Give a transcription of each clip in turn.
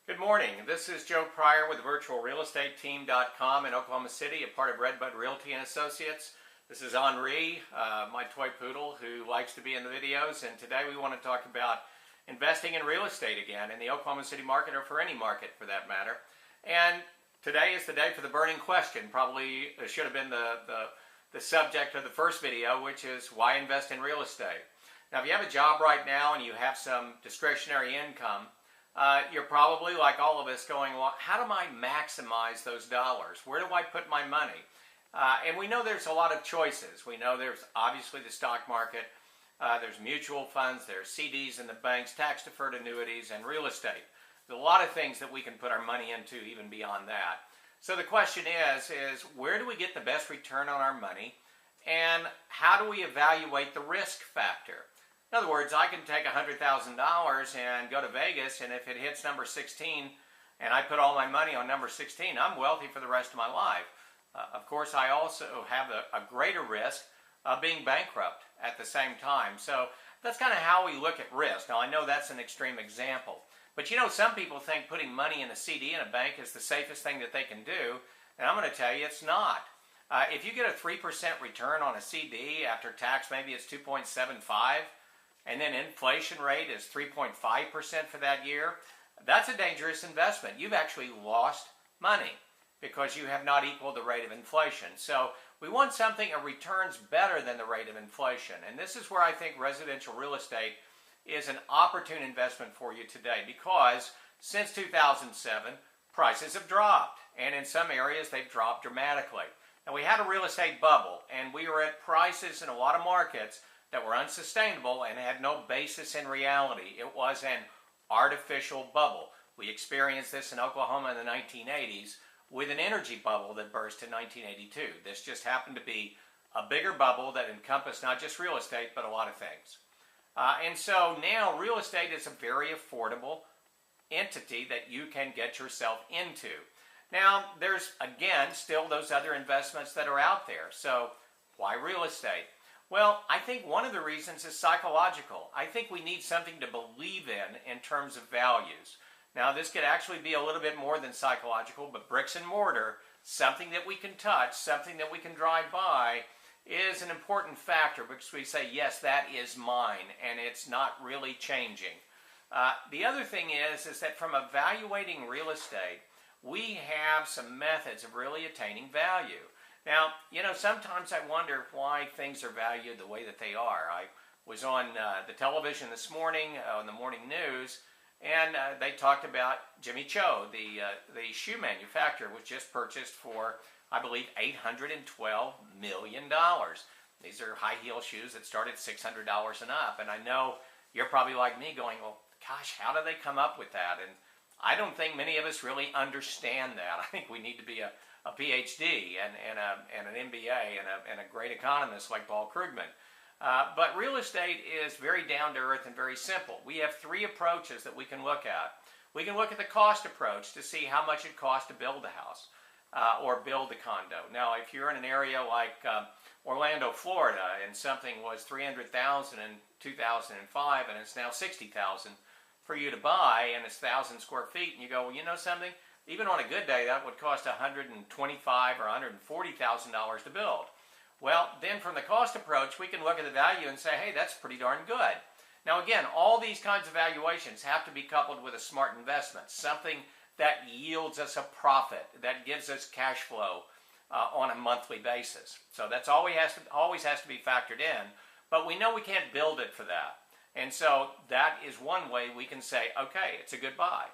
Good morning. This is Joe Pryor with virtualrealestateteam.com in Oklahoma City, a part of Redbud Realty and Associates. This is Henri, my toy poodle who likes to be in the videos, and today we want to talk about investing in real estate again in the Oklahoma City market, or for any market for that matter. And today is the day for the burning question. Probably should have been the subject of the first video, which is why invest in real estate. Now, if you have a job right now and you have some discretionary income, you're probably, like all of us, going, well, how do I maximize those dollars? Where do I put my money? And we know there's a lot of choices. We know there's obviously the stock market, there's mutual funds, there's CDs in the banks, tax-deferred annuities, and real estate. There's a lot of things that we can put our money into even beyond that. So the question is where do we get the best return on our money, and how do we evaluate the risk factor? In other words, I can take $100,000 and go to Vegas, and if it hits number 16 and I put all my money on number 16, I'm wealthy for the rest of my life. Of course, I also have a greater risk of being bankrupt at the same time. So that's kind of how we look at risk. Now, I know that's an extreme example, but you know, some people think putting money in a CD in a bank is the safest thing that they can do, and I'm going to tell you it's not. If you get a 3% return on a CD after tax, maybe it's 2.75, and then inflation rate is 3.5% for that year, that's a dangerous investment. You've actually lost money because you have not equaled the rate of inflation. So we want something that returns better than the rate of inflation. And this is where I think residential real estate is an opportune investment for you today, because since 2007, prices have dropped. And in some areas, they've dropped dramatically. And we had a real estate bubble, and we were at prices in a lot of markets that were unsustainable and had no basis in reality. It was an artificial bubble. We experienced this in Oklahoma in the 1980s with an energy bubble that burst in 1982. This just happened to be a bigger bubble that encompassed not just real estate, but a lot of things. And so now real estate is a very affordable entity that you can get yourself into. Now, there's, again, still those other investments that are out there. So why real estate? Well, I think one of the reasons is psychological. I think we need something to believe in terms of values. Now, this could actually be a little bit more than psychological, but bricks and mortar, something that we can touch, something that we can drive by, is an important factor, because we say, yes, that is mine, and it's not really changing. The other thing is that from evaluating real estate, we have some methods of really attaining value. Now, you know, sometimes I wonder why things are valued the way that they are. I was on the television this morning, on the morning news, and they talked about Jimmy Cho, the shoe manufacturer, was just purchased for, I believe, $812 million. These are high heel shoes that start at $600 and up. And I know you're probably like me going, well, gosh, how do they come up with that? And I don't think many of us really understand that. I think we need to be a PhD and an MBA and a great economist like Paul Krugman. But real estate is very down to earth and very simple. We have three approaches that we can look at. We can look at the cost approach to see how much it costs to build a house or build a condo. Now, if you're in an area like Orlando, Florida, and something was $300,000 in 2005 and it's now $60,000 for you to buy, and it's 1,000 square feet, and you go, well, you know something? Even on a good day, that would cost $125,000 or $140,000 to build. Well, then from the cost approach, we can look at the value and say, hey, that's pretty darn good. Now, again, all these kinds of valuations have to be coupled with a smart investment, something that yields us a profit, that gives us cash flow on a monthly basis. So that's always has to be factored in, but we know we can't build it for that. And so that is one way we can say, okay, it's a good buy.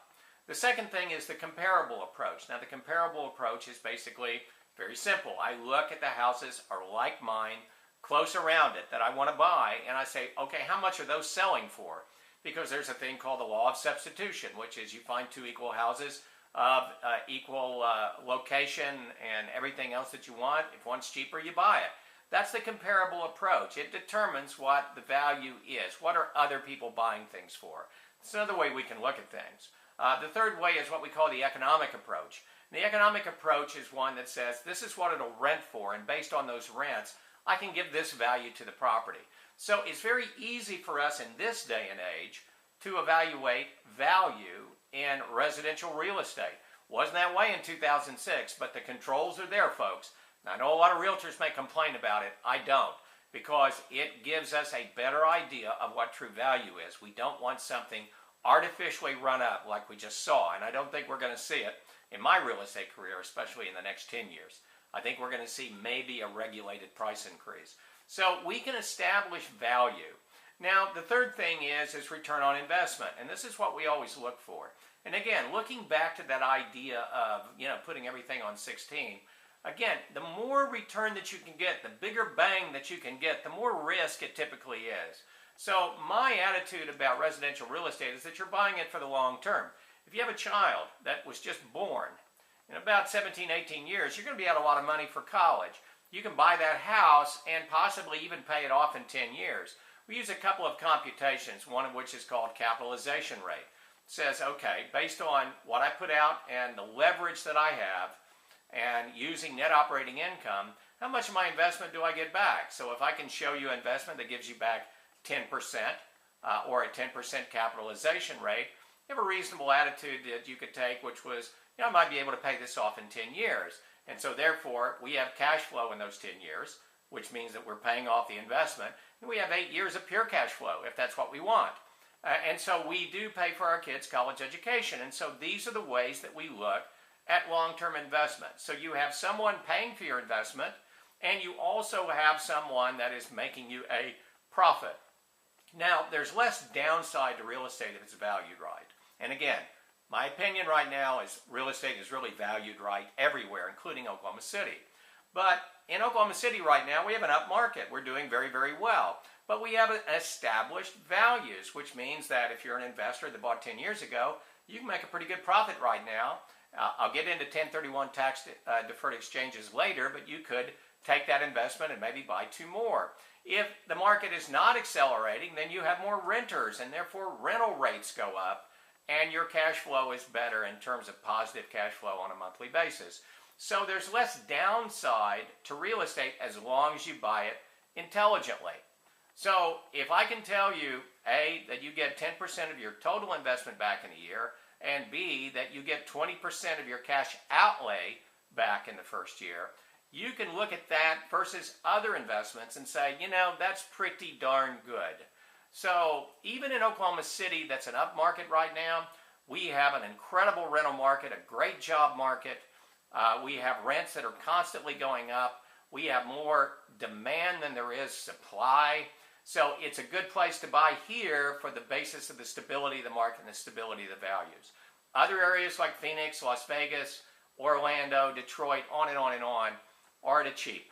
The second thing is the comparable approach. Now, the comparable approach is basically very simple. I look at the houses are like mine, close around it, that I want to buy, and I say, okay, how much are those selling for? Because there's a thing called the law of substitution, which is you find two equal houses of equal location and everything else that you want. If one's cheaper, you buy it. That's the comparable approach. It determines what the value is. What are other people buying things for? It's another way we can look at things. The third way is what we call the economic approach. And the economic approach is one that says this is what it'll rent for, and based on those rents, I can give this value to the property. So it's very easy for us in this day and age to evaluate value in residential real estate. Wasn't that way in 2006, but the controls are there, folks. Now, I know a lot of realtors may complain about it. I don't, because it gives us a better idea of what true value is. We don't want something artificially run up like we just saw, and I don't think we're going to see it in my real estate career, especially in the next 10 years. I think we're going to see maybe a regulated price increase. So we can establish value. Now, the third thing is return on investment, and this is what we always look for. And again, looking back to that idea of, putting everything on 16, again, the more return that you can get, the bigger bang that you can get, the more risk it typically is. So my attitude about residential real estate is that you're buying it for the long term. If you have a child that was just born, in about 17, 18 years, you're going to be out a lot of money for college. You can buy that house and possibly even pay it off in 10 years. We use a couple of computations, one of which is called capitalization rate. It says, okay, based on what I put out and the leverage that I have and using net operating income, how much of my investment do I get back? So if I can show you an investment that gives you back 10% or a 10% capitalization rate, you have a reasonable attitude that you could take, which was, I might be able to pay this off in 10 years. And so therefore, we have cash flow in those 10 years, which means that we're paying off the investment. And we have 8 years of pure cash flow, if that's what we want. And so we do pay for our kids' college education. And so these are the ways that we look at long-term investment. So you have someone paying for your investment, and you also have someone that is making you a profit. Now, there's less downside to real estate if it's valued right. And again, my opinion right now is real estate is really valued right everywhere, including Oklahoma City. But in Oklahoma City right now, we have an up market. We're doing very, very well. But we have established values, which means that if you're an investor that bought 10 years ago, you can make a pretty good profit right now. I'll get into 1031 tax deferred exchanges later, but you could take that investment and maybe buy 2 more. If the market is not accelerating, then you have more renters, and therefore rental rates go up, and your cash flow is better in terms of positive cash flow on a monthly basis. So there's less downside to real estate as long as you buy it intelligently. So if I can tell you, A, that you get 10% of your total investment back in a year, and B, that you get 20% of your cash outlay back in the first year, you can look at that versus other investments and say, that's pretty darn good. So even in Oklahoma City, that's an up market right now, we have an incredible rental market, a great job market. We have rents that are constantly going up. We have more demand than there is supply. So it's a good place to buy here for the basis of the stability of the market and the stability of the values. Other areas like Phoenix, Las Vegas, Orlando, Detroit, on and on and on, are at a cheap.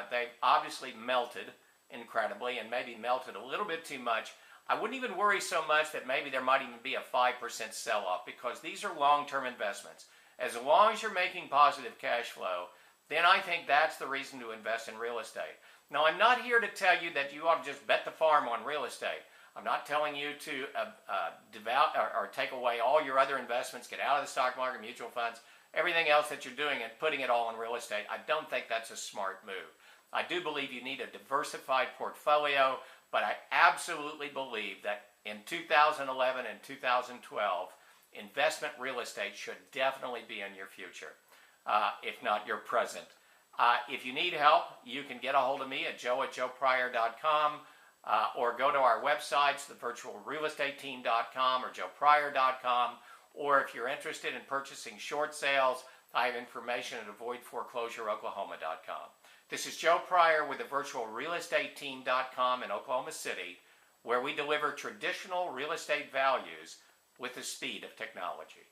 They've obviously melted incredibly and maybe melted a little bit too much. I wouldn't even worry so much that maybe there might even be a 5% sell-off, because these are long-term investments. As long as you're making positive cash flow, then I think that's the reason to invest in real estate. Now, I'm not here to tell you that you ought to just bet the farm on real estate. I'm not telling you to take away all your other investments, get out of the stock market, mutual funds, everything else that you're doing and putting it all in real estate. I don't think that's a smart move. I do believe you need a diversified portfolio, but I absolutely believe that in 2011 and 2012, investment real estate should definitely be in your future, if not your present. If you need help, you can get a hold of me at joe@joepryor.com or go to our websites, thevirtualrealestateteam.com or joepryor.com. Or if you're interested in purchasing short sales, I have information at avoidforeclosureoklahoma.com. This is Joe Pryor with thevirtualrealestateteam.com in Oklahoma City, where we deliver traditional real estate values with the speed of technology.